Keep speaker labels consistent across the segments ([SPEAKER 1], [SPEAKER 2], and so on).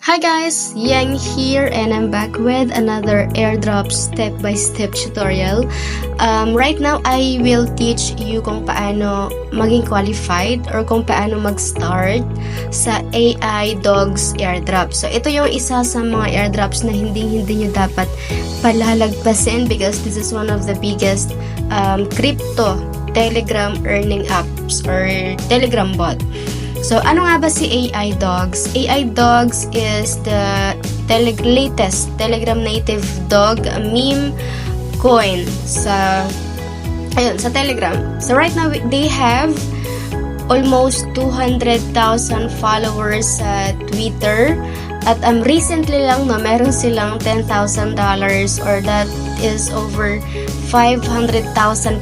[SPEAKER 1] Hi guys, Yang here and I'm back with another airdrop step-by-step tutorial. Right now, I will teach you kung paano maging qualified or kung paano mag-start sa AI Dogs airdrop. So, ito yung isa sa mga airdrops na hindi nyo dapat palalagpasin because this is one of the biggest crypto Telegram earning apps or Telegram bot. So, ano nga ba si AI Dogs? AI Dogs is the latest Telegram native dog meme coin sa Telegram. So, right now, they have almost 200,000 followers sa Twitter. At recently lang, meron silang $10,000 or that is over 500,000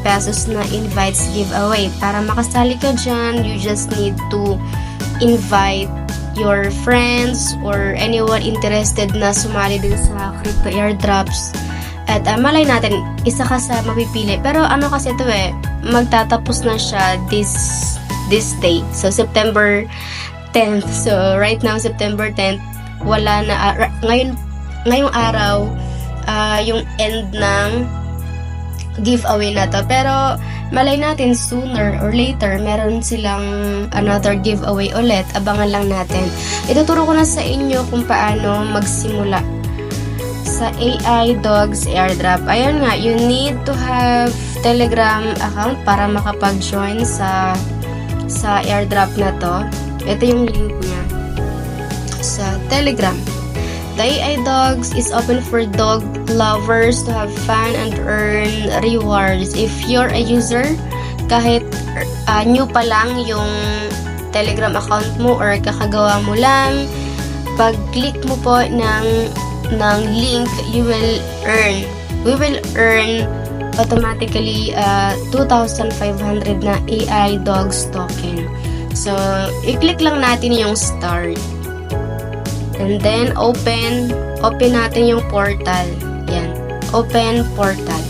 [SPEAKER 1] pesos na invites giveaway. Para makasali ka dyan, you just need to invite your friends or anyone interested na sumali din sa crypto airdrops. At malay natin, isa ka sa mapipili. Pero ano kasi ito magtatapos na siya this day. So, September 10th. So, right now, September 10th, wala na, ngayong araw, yung end ng giveaway na to. Pero malay natin sooner or later meron silang another giveaway ulit. Abangan lang natin. Ituturo ko na sa inyo kung paano magsimula sa AI Dogs airdrop. Ayun nga, you need to have Telegram account para makapag-join sa airdrop na to. Ito yung link niya sa Telegram. The AI Dogs is open for dog lovers to have fun and earn rewards. If you're a user, kahit new pa lang yung Telegram account mo or kakagawa mo lang, pag-click mo po ng link, we will earn automatically 2,500 na AI Dogs token. So, i-click lang natin yung start. And then, open natin yung portal. Yan. Open portal.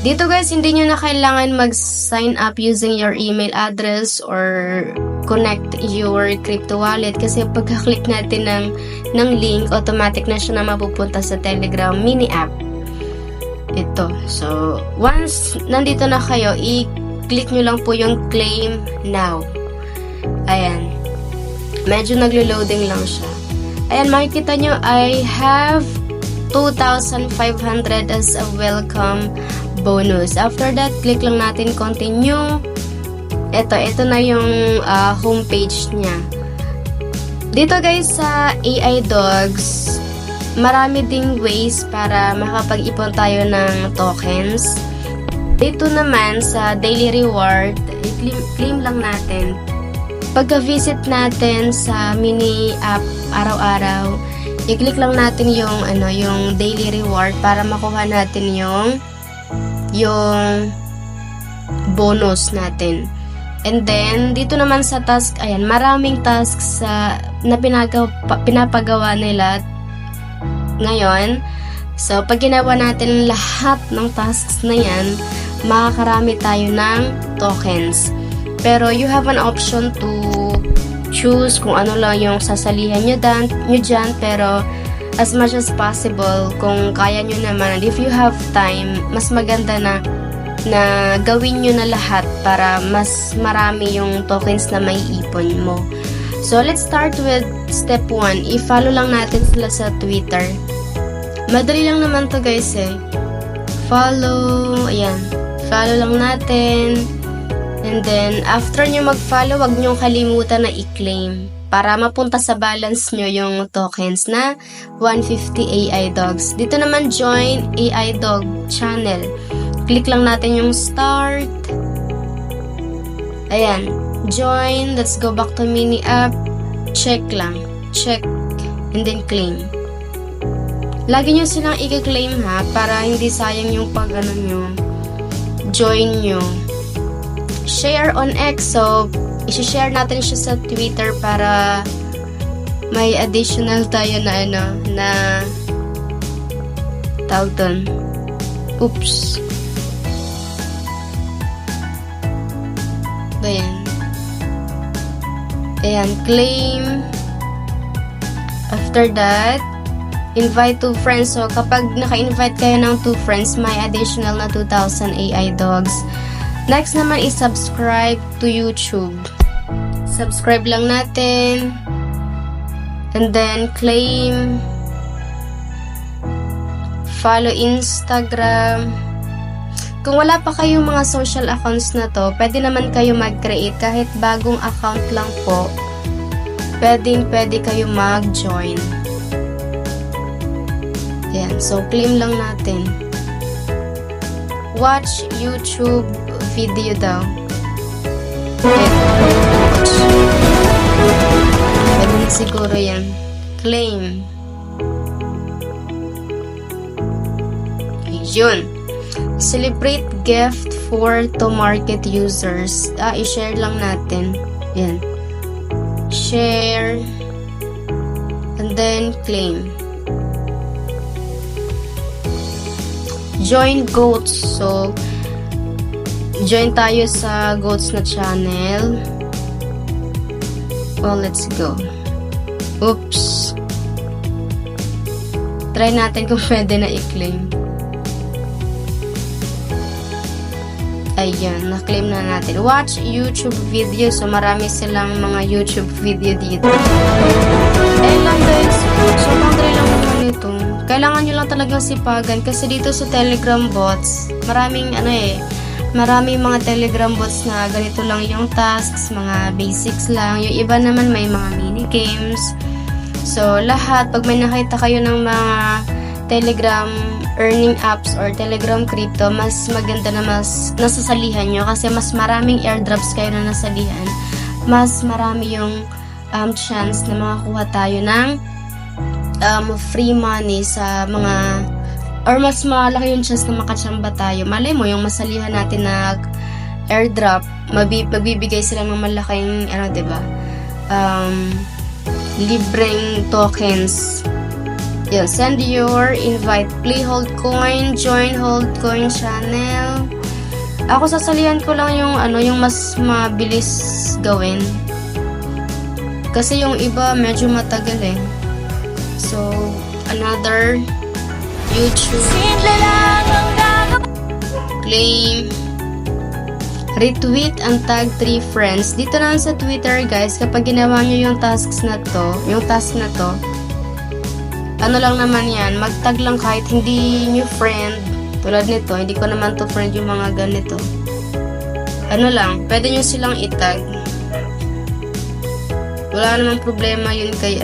[SPEAKER 1] Dito guys, hindi nyo na kailangan mag-sign up using your email address or connect your crypto wallet kasi pagka-click natin ng link, automatic na siya na mapupunta sa Telegram mini app. Ito. So, once nandito na kayo, i-click nyo lang po yung claim now. Ayan. Medyo naglo-loading lang siya. Ayan, makikita nyo, I have 2,500 as a welcome bonus. After that, click lang natin continue. Ito na yung homepage niya. Dito guys, sa AI Dogs, marami ding ways para makapag-ipon tayo ng tokens. Dito naman, sa daily reward, i-claim lang natin. Pagka-visit natin sa mini app araw-araw, i-click lang natin yung daily reward para makuha natin yung bonus natin. And then dito naman sa task, ayan, maraming tasks na pinapagawa nila ngayon. So pag ginawa natin lahat ng tasks na yan, makakarami tayo ng tokens. Pero you have an option to choose kung ano lang yung sasalihan nyo dyan. Pero as much as possible, kung kaya nyo naman, and if you have time, mas maganda na gawin nyo na lahat para mas marami yung tokens na may ipon mo. So let's start with step 1. I-follow lang natin sila sa Twitter. Madali lang naman to guys Follow. Ayan. Follow lang natin. And then, after nyo mag-follow, wag nyo kalimutan na i-claim para mapunta sa balance nyo yung tokens na 150 AI Dogs. Dito naman, join AI Dog channel. Click lang natin yung start. Ayan. Join. Let's go back to mini app. Check lang. Check. And then claim. Lagi nyo silang i-claim para hindi sayang yung join nyo. Share on X. So, i-share natin siya sa Twitter para may additional tayo na tawag doon. Oops. Ayan. Ayan, claim. After that, invite 2 friends. So, kapag naka-invite kayo ng 2 friends, may additional na 2,000 AI dogs. Next naman is subscribe to YouTube. Subscribe lang natin. And then, claim. Follow Instagram. Kung wala pa kayong mga social accounts na to, pwede naman kayo mag-create kahit bagong account lang po. Pwede kayo mag-join. Ayan, so claim lang natin. Watch YouTube video daw. Pwede na siguro yan. Claim. Yun. Celebrate gift for to market users. I-share lang natin. Yan. Share. And then, claim. Join GOATS. So, join tayo sa GOATS na channel. Oh, let's go. Oops. Try natin kung pwede na i-claim. Ayan, na-claim na natin. Watch YouTube video. So, marami silang mga YouTube video dito. Ayun lang guys. So, pang-try lang naman ito. Kailangan nyo lang talagang sipagan. Kasi dito sa Telegram bots, maraming mga Telegram bots na ganito lang yung tasks, mga basics lang. Yung iba naman may mga mini games. So, lahat, pag may nakita kayo ng mga Telegram earning apps or Telegram crypto, mas maganda na mas nasasalihan nyo kasi mas maraming airdrops kayo na nasalihan. Mas marami yung chance na makakuha tayo ng free money sa mga, or mas malaki yung chance na makachamba tayo. Malay mo, yung masalihan natin na airdrop, magbibigay sila ng malaking, diba? Libreng tokens. Yan, send your invite, play hold coin, join hold coin channel. Ako sasalihan ko lang yung yung mas mabilis gawin. Kasi yung iba medyo matagal eh. So, another YouTube. Claim. Retweet and tag 3 friends. Dito naman sa Twitter guys, kapag ginawa nyo yung tasks na to, yung task na to, lang naman yan, mag-tag lang kahit hindi nyo friend. Tulad nito, hindi ko naman to friend yung mga ganito. Pwede nyo silang itag. Wala namang problema yun kay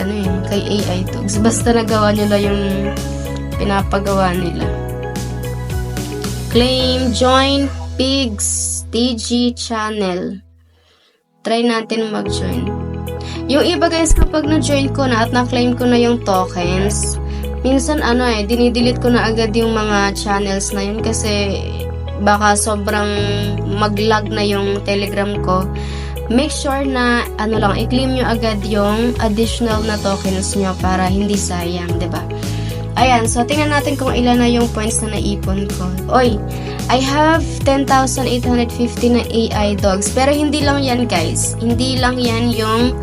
[SPEAKER 1] kay AI to. Basta nagawa nila yung pinapagawa nila. Claim, join, pigs, TG channel. Try natin mag-join. Yung iba guys, kapag na-join ko na at na-claim ko na yung tokens, minsan dinidelete ko na agad yung mga channels na yun kasi baka sobrang mag-lag na yung Telegram ko. Make sure na i-claim nyo agad yung additional na tokens nyo para hindi sayang, 'di ba? Ayan, so tingnan natin kung ilan na yung points na naipon ko. Oy, I have 10,850 na AI dogs. Pero hindi lang yan guys. Hindi lang yan yung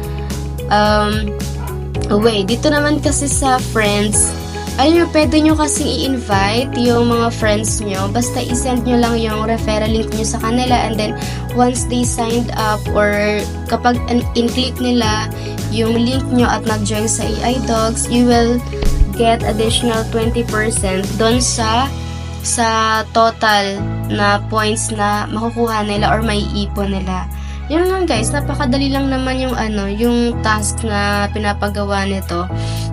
[SPEAKER 1] dito naman kasi sa friends, pwede nyo kasing i-invite yung mga friends nyo. Basta i-send nyo lang yung referral link nyo sa kanila, and then once they signed up or kapag in-click nila yung link nyo at nag-join sa AI Dogs, you will get additional 20% doon sa total na points na makukuha nila or may ipon nila. Yun lang guys, napakadali lang naman yung yung task na pinapagawa nito.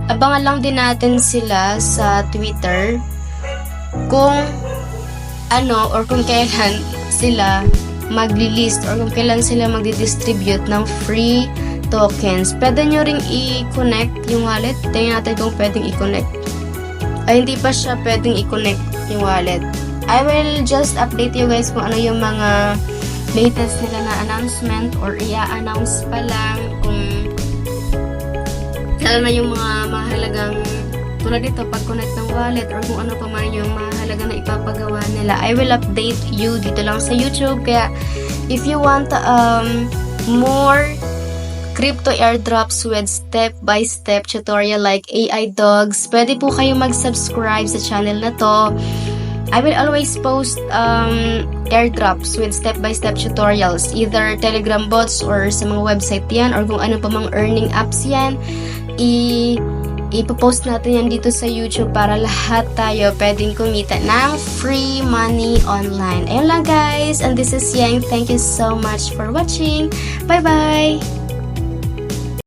[SPEAKER 1] Abangan lang din natin sila sa Twitter kung or kung kailan sila magli-list or kung kailan sila magdi-distribute ng free tokens. Pwede nyo ring i-connect yung wallet. Tingnan natin kung pwedeng i-connect. Ay, hindi pa siya pwedeng i-connect yung wallet. I will just update you guys kung ano yung mga latest nila na announcement or i-announce pa lang kung lalo na yung mga mahalagang tulad dito pag-connect ng wallet or kung ano pa man yung mahalaga na ipapagawa nila. I will update you dito lang sa YouTube. Kaya if you want more crypto airdrops with step-by-step tutorial like AI dogs, pwede po kayo mag-subscribe sa channel na to. I will always post airdrops with step-by-step tutorials, either Telegram bots or sa mga website yan, or kung ano pa mang earning apps yan. Ipopost natin yan dito sa YouTube para lahat tayo pwedeng kumita ng free money online. Ayun lang guys, and this is Yang. Thank you so much for watching. Bye-bye!